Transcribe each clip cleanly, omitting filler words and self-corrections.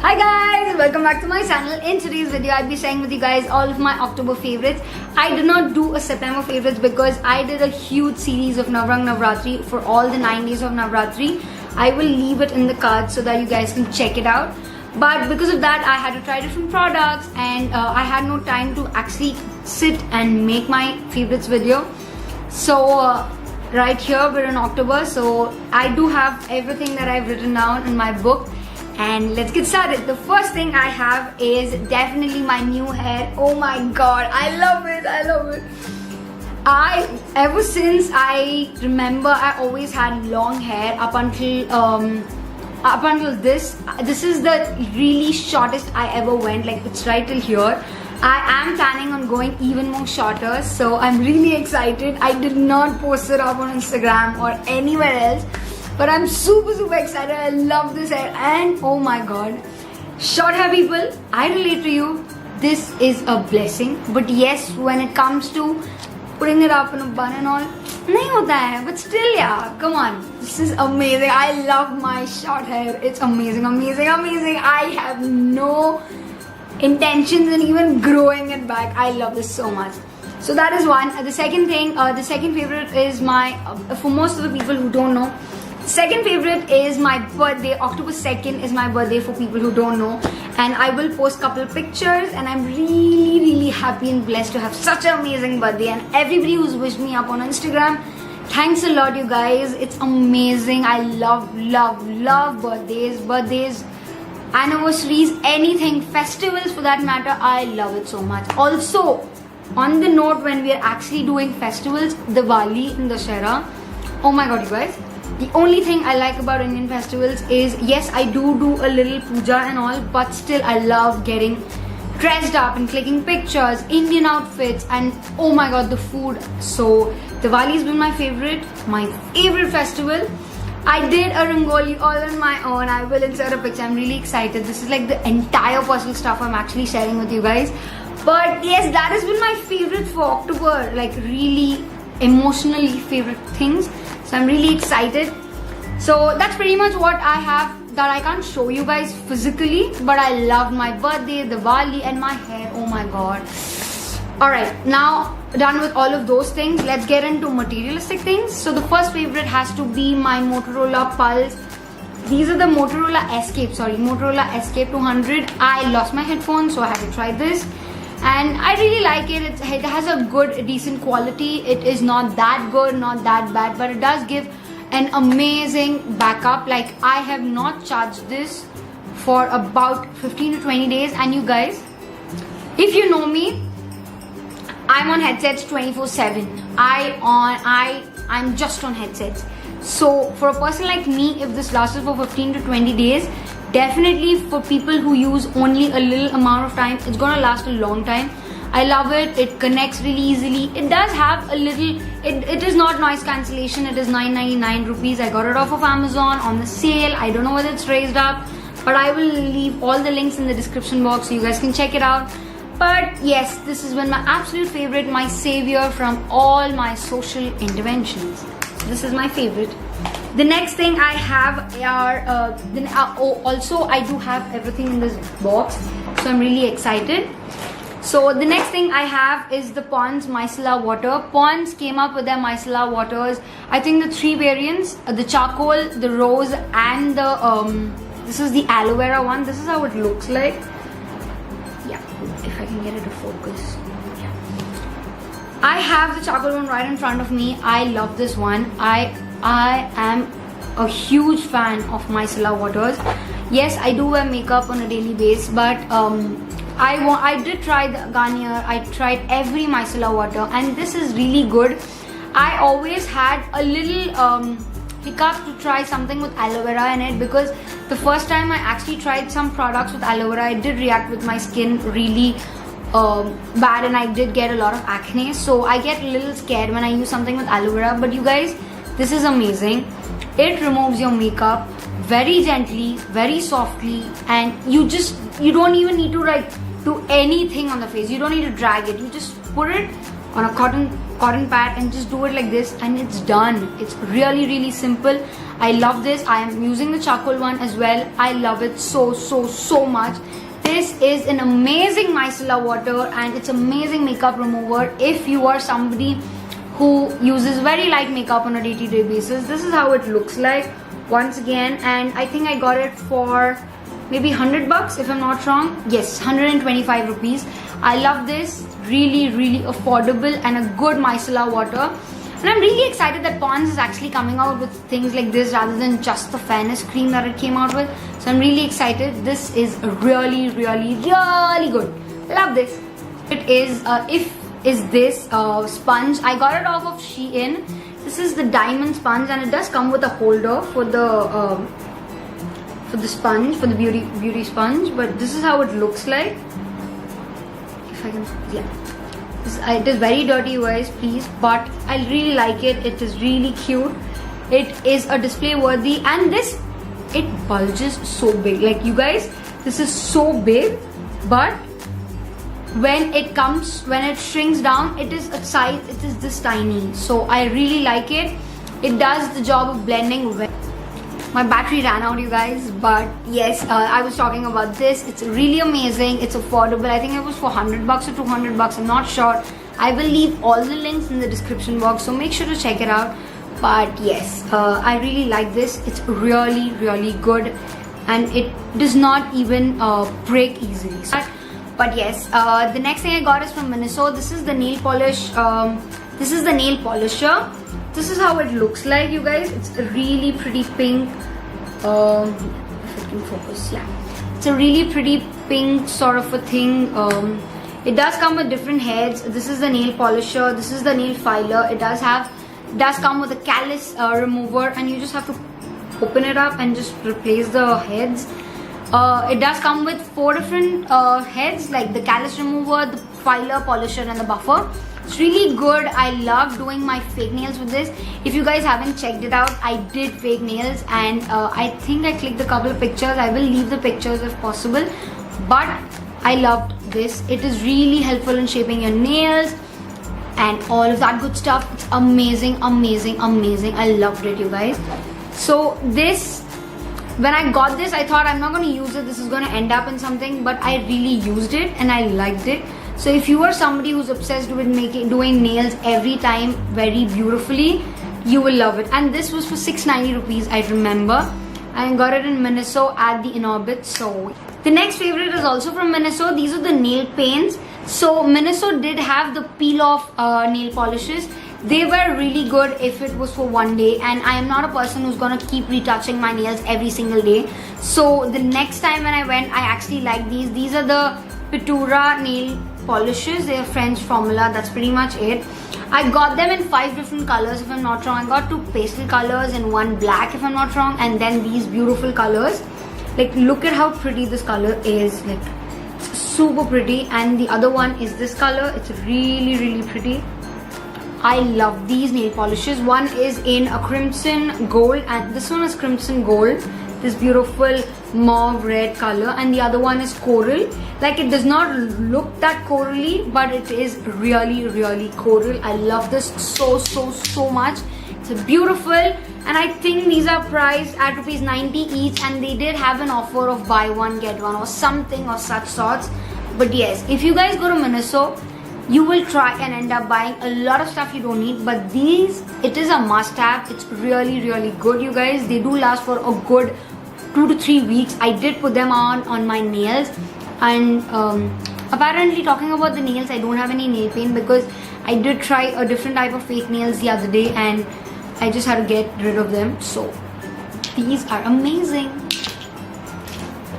Hi guys, welcome back to my channel. In today's video, I'll be sharing with you guys all of my October favorites. I did not do a September favorites because I did a huge series of Navratri for all the 9 days of Navratri. I will leave it in the card so that you guys can check it out. But because of that, I had to try different products and I had no time to actually sit and make my favorites video. So right here we're in October, so I do have everything that I've written down in my book. And let's get started. The first thing I have is definitely my new hair. Oh my god, I love it, I love it. Ever since I remember, I always had long hair up until this. This is the really shortest I ever went, like it's right till here. I am planning on going even more shorter, so I'm really excited. I did not post it up on Instagram or anywhere else, but I'm super excited. I love this hair and oh my god. Short hair people, I relate to you. This is a blessing. But yes, when it comes to putting it up in a bun and all, nahi hota hai. But still, yeah, come on. This is amazing. I love my short hair. It's amazing. I have no intentions in even growing it back. I love this so much. So that is one. The second thing, the second favorite is my, for most of the people who don't know, second favorite is my birthday. October 2nd is my birthday for people who don't know, and I will post couple of pictures, and I'm really happy and blessed to have such an amazing birthday. And everybody who's wished me up on Instagram, thanks a lot you guys. It's amazing. I love birthdays, anniversaries, anything, festivals for that matter. I love it so much. Also, on the note, when we are actually doing festivals, Diwali and Dussehra, oh my god you guys, the only thing I like about Indian festivals is, yes, I do a little puja and all, but still I love getting dressed up and clicking pictures, Indian outfits, and oh my god, the food. So Diwali's been my favorite festival. I did a rangoli all on my own. I will insert a picture. I'm really excited. This is like the entire personal stuff I'm actually sharing with you guys. But yes, that has been my favorite for October, like really emotionally favorite things. So I'm really excited. So that's pretty much what I have that I can't show you guys physically, but I loved my birthday, Diwali, and my hair. Oh my god. Alright, now done with all of those things, let's get into materialistic things. So the first favorite has to be my Motorola Pulse. These are the Motorola Escape 200. I lost my headphones, so I had to try this. And I really like it. It has a good, decent quality. It is not that good, not that bad, but it does give an amazing backup. Like, I have not charged this for about 15 to 20 days. And you guys, if you know me, I'm on headsets 24/7. I'm just on headsets. So for a person like me, if this lasted for 15 to 20 days, definitely for people who use only a little amount of time, it's gonna last a long time. I love it. It connects really easily. It does have a little, it is not noise cancellation. It is 999 rupees. I got it off of Amazon on the sale. I don't know whether it's raised up, but I will leave all the links in the description box so you guys can check it out. But yes, this has been my absolute favorite, my savior from all my social interventions. This is my favorite. The next thing I have are, also I do have everything in this box, so I'm really excited. So the next thing I have is the Pond's Micellar water. Pond's came up with their Micellar waters. I think the 3 variants, the charcoal, the rose, and the, this is the aloe vera one. This is how it looks like. Yeah, if I can get it to focus. Yeah. I have the charcoal one right in front of me. I love this one. I am a huge fan of micellar waters. Yes, I do wear makeup on a daily basis, but I did try the Garnier. I tried every micellar water, and this is really good. I always had a little hiccup to try something with aloe vera in it, because the first time I actually tried some products with aloe vera, I did react with my skin really bad, and I did get a lot of acne. So I get a little scared when I use something with aloe vera. But you guys, this is amazing. It removes your makeup very gently, very softly, and you don't even need to like do anything on the face. You don't need to drag it. You just put it on a cotton pad and just do it like this, and it's done. It's really simple. I love this. I am using the charcoal one as well. I love it so much. This is an amazing micellar water and it's amazing makeup remover if you are somebody who uses very light makeup on a day-to-day basis. This is how it looks like once again, and I think I got it for maybe 100 bucks if I'm not wrong. Yes, 125 rupees. I love this. Really affordable and a good micellar water. And I'm really excited that Pond's is actually coming out with things like this rather than just the fairness cream that it came out with. So I'm really excited. This is really good. Love this. It is this sponge. I got it off of SHEIN. This is the diamond sponge and it does come with a holder for the sponge, for the beauty sponge. But this is how it looks like. If I can, yeah. It is very dirty, you guys, please, but I really like it. It is really cute. It is a display worthy, and this, it bulges so big. Like, you guys, this is so big, but when it shrinks down, it is this tiny. So I really like it. It does the job of blending well. My battery ran out, you guys, but yes, I was talking about this. It's really amazing. It's affordable. I think it was for 100 bucks or 200 bucks. I'm not sure. I will leave all the links in the description box, so make sure to check it out. But yes, I really like this. It's really good, and it does not even break easily. But yes, the next thing I got is from Miniso. This is the nail polish. This is the nail polisher. This is how it looks like, you guys. It's a really pretty pink. If it can focus, yeah. It's a really pretty pink sort of a thing. It does come with different heads. This is the nail polisher. This is the nail filer. It does come with a callus remover, and you just have to open it up and just replace the heads. It does come with 4 different heads, like the callus remover, the filer, polisher, and the buffer. It's really good. I love doing my fake nails with this. If you guys haven't checked it out, I did fake nails, and I think I clicked a couple of pictures. I will leave the pictures if possible, but I loved this. It is really helpful in shaping your nails and all of that good stuff. It's amazing. I loved it, you guys. So this, when I got this, I thought I'm not going to use it. This is going to end up in something, but I really used it and I liked it. So if you are somebody who's obsessed with doing nails every time very beautifully, you will love it. And this was for 690 rupees, I remember. I got it in Miniso at the Inorbit. So the next favorite is also from Miniso. These are the nail paints. So Miniso did have the peel off nail polishes. They were really good if it was for one day, and I am not a person who's gonna keep retouching my nails every single day. So the next time when I went, I actually liked these. These are the Pitura nail polishes. They are French formula. That's pretty much it. I got them in 5 different colors if I'm not wrong. I got 2 pastel colors and 1 black if I'm not wrong, and then these beautiful colors. Like, look at how pretty this color is. Like, it's super pretty. And the other one is this color. It's really pretty. I love these nail polishes. One is in a crimson gold, and this one is crimson gold, this beautiful mauve red color, and the other one is coral. Like, it does not look that corally, but it is really coral. I love this so much. It's beautiful, and I think these are priced at rupees 90 each, and they did have an offer of buy one get one or something of such sorts. But yes, if you guys go to Miniso, you will try and end up buying a lot of stuff you don't need, but these, it is a must-have. It's really good, you guys. They do last for a good 2 to 3 weeks. I did put them on my nails, and apparently, talking about the nails, I don't have any nail paint because I did try a different type of fake nails the other day, and I just had to get rid of them. So these are amazing.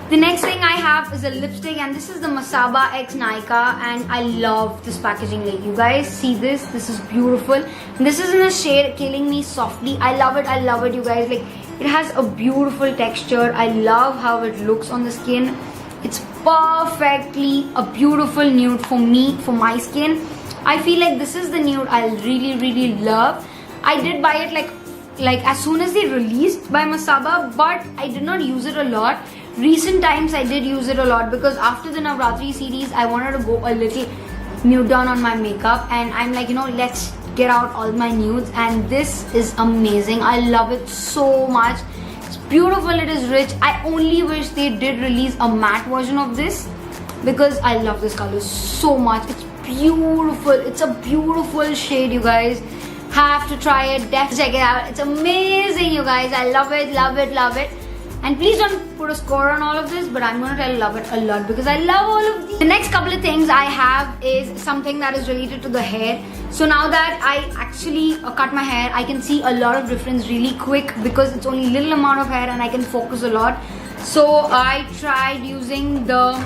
The next thing I have is a lipstick, and this is the MasabaXNykaa, and I love this packaging. Like, you guys see this? This is beautiful. And this is in a shade Killing Me Softly. I love it, you guys. Like, it has a beautiful texture. I love how it looks on the skin. It's perfectly a beautiful nude for me, for my skin. I feel like this is the nude I really love. I did buy it like as soon as they released by Masaba, but I did not use it a lot. Recent times I did use it a lot because after the Navratri series, I wanted to go a little nude down on my makeup, and I'm like, you know, let's get out all my nudes, and this is amazing. I love it so much. It's beautiful, it is rich. I only wish they did release a matte version of this because I love this color so much. It's beautiful. It's a beautiful shade, you guys. Have to try it. Definitely check it out. It's amazing, you guys. I love it, love it, love it. And please don't put a score on all of this, but I'm gonna tell you love it a lot because I love all of these. The next couple of things I have is something that is related to the hair. So now that I actually cut my hair, I can see a lot of difference really quick because it's only little amount of hair and I can focus a lot. So I tried using the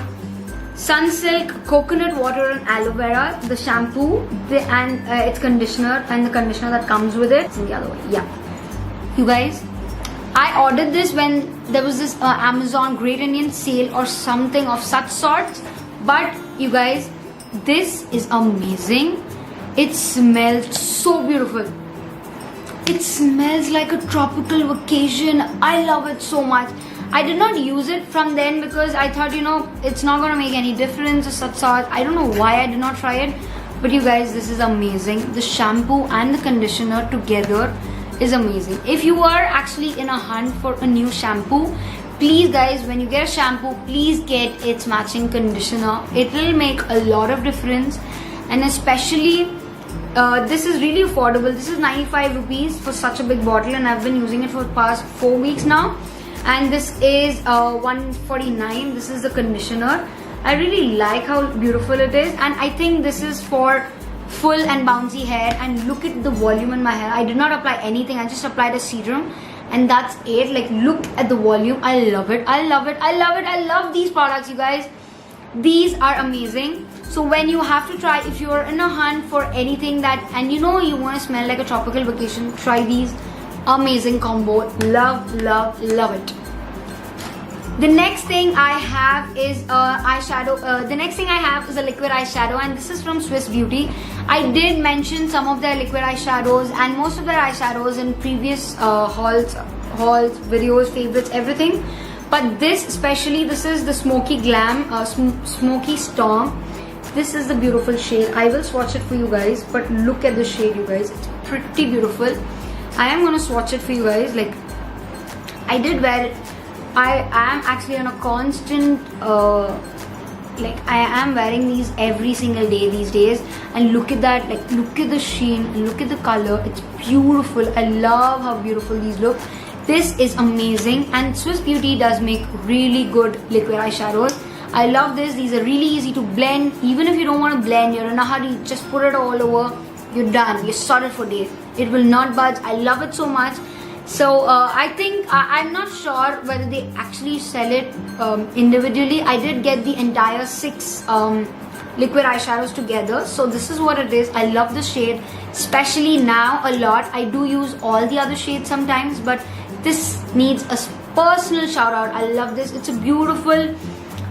Sunsilk coconut water and aloe vera, the shampoo and its conditioner, and the conditioner that comes with it. It's in the other way. Yeah, you guys, I ordered this when there was this Amazon Great Indian sale or something of such sorts. But you guys, this is amazing. It smells so beautiful. It smells like a tropical vacation. I love it so much. I did not use it from then because I thought, you know, it's not gonna make any difference or such sort. I don't know why I did not try it. But you guys, this is amazing. The shampoo and the conditioner together is amazing. If you are actually in a hunt for a new shampoo, please guys, when you get a shampoo, please get its matching conditioner. It will make a lot of difference. And especially this is really affordable. This is 95 rupees for such a big bottle, and I've been using it for the past 4 weeks now. And this is 149. This is the conditioner. I really like how beautiful it is, and I think this is for full and bouncy hair. And look at the volume in my hair. I did not apply anything. I just applied a serum, and that's it. Like, look at the volume. I love it. I love it. I love it. I love these products, you guys. These are amazing. So when you have to try, if you're in a hunt for anything that, and you know you want to smell like a tropical vacation, try these. Amazing combo. Love, love, love it. The next thing I have is eyeshadow. The next thing I have is a liquid eyeshadow, and this is from Swiss Beauty. I did mention some of their liquid eyeshadows and most of their eyeshadows in previous hauls, videos, favorites, everything. But this especially, this is the Smoky Glam, Smoky Storm. This is the beautiful shade. I will swatch it for you guys, but look at the shade, you guys. It's pretty beautiful. I am gonna swatch it for you guys. Like, I did wear it. I am actually on a constant like, I am wearing these every single day these days, and look at that. Like, look at the sheen and look at the color. It's beautiful. I love how beautiful these look. This is amazing, and Swiss Beauty does make really good liquid eyeshadows. I love this. These are really easy to blend. Even if you don't want to blend, you're in a hurry, just put it all over. You're done. You're sorted for days. It will not budge. I love it so much. So I think I'm not sure whether they actually sell it individually. I did get the entire 6 liquid eyeshadows together. So this is what it is. I love the shade, especially now a lot. I do use all the other shades sometimes, but this needs a personal shout out. I love this. It's a beautiful,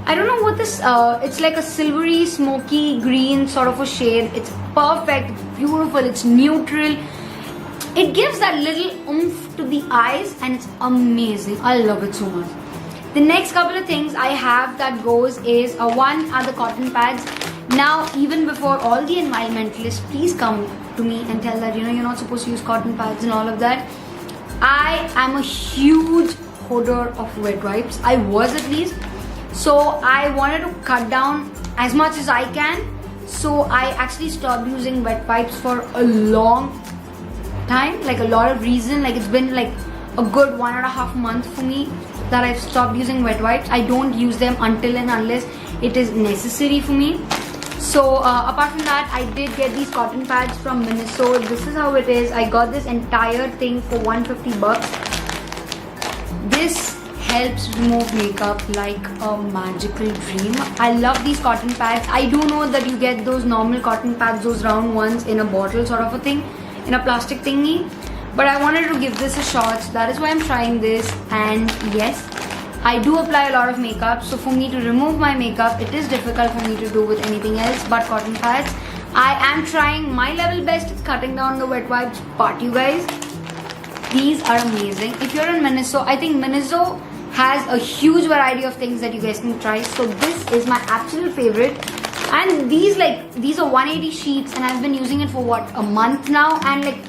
I don't know what this, it's like a silvery, smoky green sort of a shade. It's perfect, it's beautiful, it's neutral. It gives that little oomph to the eyes, and it's amazing. I love it so much. The next couple of things I have that goes is, one are the cotton pads. Now, even before all the environmentalists, please come to me and tell that, you know, you're not supposed to use cotton pads and all of that. I am a huge hoarder of wet wipes. I was, at least. So I wanted to cut down as much as I can. So I actually stopped using wet wipes for a long time, like a lot of reason. Like, it's been like a good 1.5 months for me that I've stopped using wet wipes. I don't use them until and unless it is necessary for me. So apart from that, I did get these cotton pads from Miniso. This is how it is. I got this entire thing for 150 bucks. This helps remove makeup like a magical dream. I love these cotton pads. I do know that you get those normal cotton pads, those round ones in a bottle sort of a thing, in a plastic thingy, but I wanted to give this a shot. That is why I'm trying this. And yes, I do apply a lot of makeup, so for me to remove my makeup, it is difficult for me to do with anything else but cotton pads. I am trying my level best at cutting down the wet wipes, but you guys, these are amazing. If you're in Miniso, I think Miniso has a huge variety of things that you guys can try. So this is my absolute favorite. And these are 180 sheets, and I've been using it for what, a month now, and like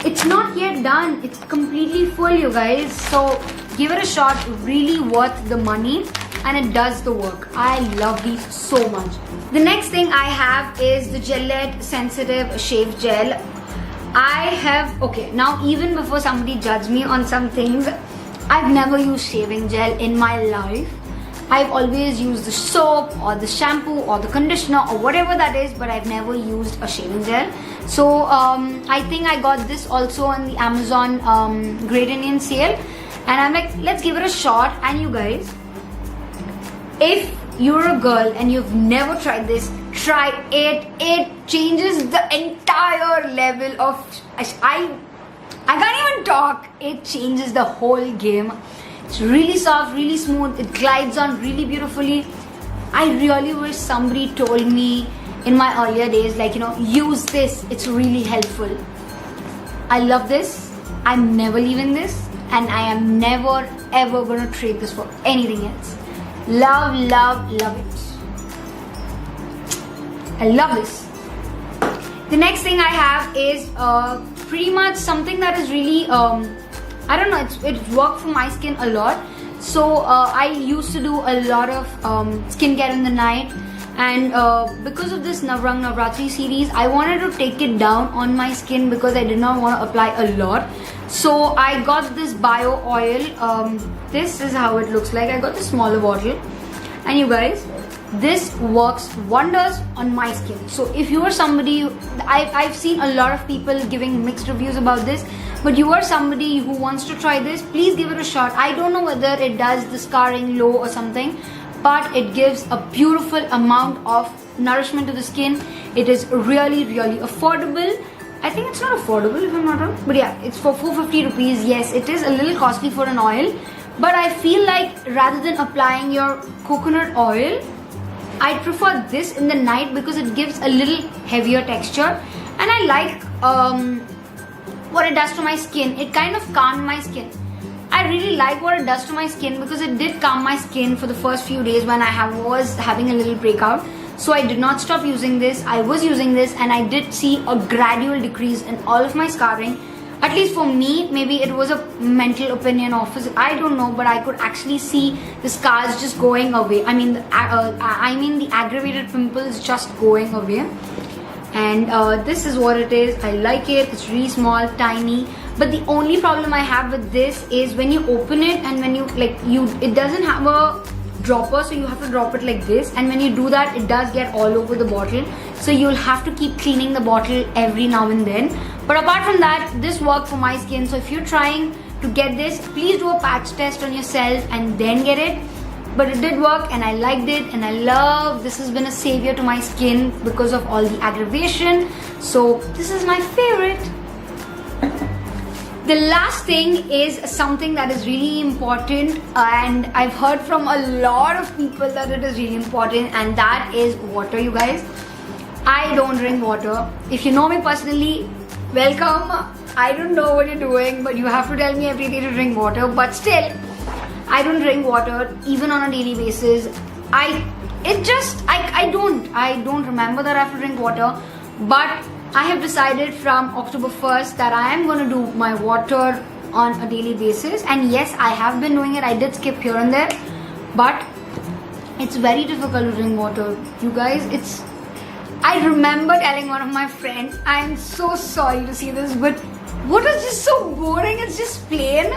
it's not yet done. It's completely full, you guys. So give it a shot. Really worth the money, and it does the work. I love these so much. The next thing I have is the Gillette Sensitive Shave Gel. Okay, now even before somebody judge me on some things, I've never used shaving gel in my life. I've always used the soap or the shampoo or the conditioner or whatever that is, but I've never used a shaving gel. So I think I got this also on the Amazon Great Indian Sale, and I'm like, let's give it a shot. And you guys, if you're a girl and you've never tried this, try it. It changes the entire level of I can't even talk. It changes the whole game. It's really soft, really smooth. It glides on really beautifully. I really wish somebody told me in my earlier days, like, use this. It's really helpful. I love this. I'm never leaving this, and I am never ever gonna trade this for anything else. Love, love, love it. I love this. The next thing I have is pretty much something that is really I don't know, it's worked for my skin a lot. So I used to do a lot of skincare in the night, and because of this Navrang Navratri series, I wanted to take it down on my skin because I did not want to apply a lot. So I got this bio oil. This is how it looks like. I got the smaller bottle, and you guys, this works wonders on my skin. So if you are somebody, I've seen a lot of people giving mixed reviews about this, but you are somebody who wants to try this, please give it a shot. I don't know whether it does the scarring low or something, but it gives a beautiful amount of nourishment to the skin. It is really, really affordable. I think it's not affordable if I'm not wrong, but yeah, it's for 450 rupees. Yes, it is a little costly for an oil, but I feel like rather than applying your coconut oil, I prefer this in the night because it gives a little heavier texture, and I like what it does to my skin. It kind of calmed my skin. I really like what it does to my skin because it did calm my skin for the first few days when I was having a little breakout. So I did not stop using this. I was using this, and I did see a gradual decrease in all of my scarring. At least for me, maybe it was a mental opinion of, I don't know, but I could actually see the scars just going away. I mean the aggravated pimples just going away. And this is what it is. I like it. It's really small, tiny. But the only problem I have with this is when you open it and when it doesn't have a dropper, so you have to drop it like this, and when you do that, it does get all over the bottle, so you'll have to keep cleaning the bottle every now and then. But apart from that, this worked for my skin. So if you're trying to get this, please do a patch test on yourself and then get it. But it did work, and I liked it, and I love this. Has been a savior to my skin because of all the aggravation. So this is my favorite. The last thing is something that is really important, and I've heard from a lot of people that it is really important, and that is water, you guys. I don't drink water. If you know me personally, welcome. I don't know what you're doing, but you have to tell me every day to drink water. But still, I don't drink water even on a daily basis. I don't remember that I have to drink water, but I have decided from October 1st that I am going to do my water on a daily basis. And yes, I have been doing it. I did skip here and there, but it's very difficult to drink water, you guys. I remember telling one of my friends, I'm so sorry to see this, but water is just so boring. It's just plain,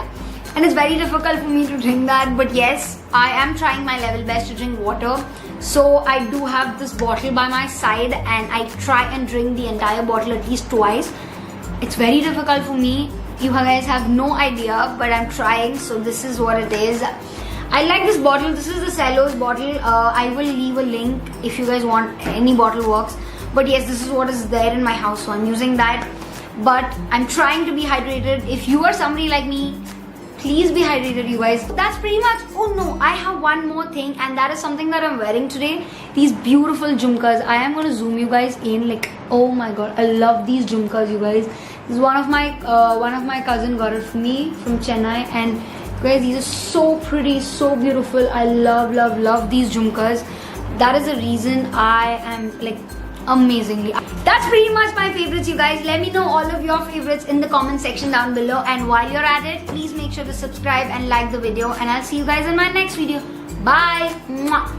and it's very difficult for me to drink that. But yes, I am trying my level best to drink water. So I do have this bottle by my side, and I try and drink the entire bottle at least twice. It's very difficult for me. You guys have no idea, but I'm trying. So this is what it is. I like this bottle. This is the Cello's bottle. I will leave a link if you guys want. Any bottle works. But yes, this is what is there in my house, so I'm using that. But I'm trying to be hydrated. If you are somebody like me, please be hydrated, you guys. That's pretty much. Oh no, I have one more thing, and that is something that I'm wearing today. These beautiful jhumkas. I am going to zoom you guys in. Like, oh my god, I love these jhumkas, you guys. This is one of my cousin got it for me from Chennai, and guys, these are so pretty, so beautiful. I love these jhumkas. That is the reason I am like amazingly. That's pretty much my favorites, you guys. Let me know all of your favorites in the comment section down below, and while you're at it, please make sure to subscribe and like the video, and I'll see you guys in my next video. Bye. Mwah.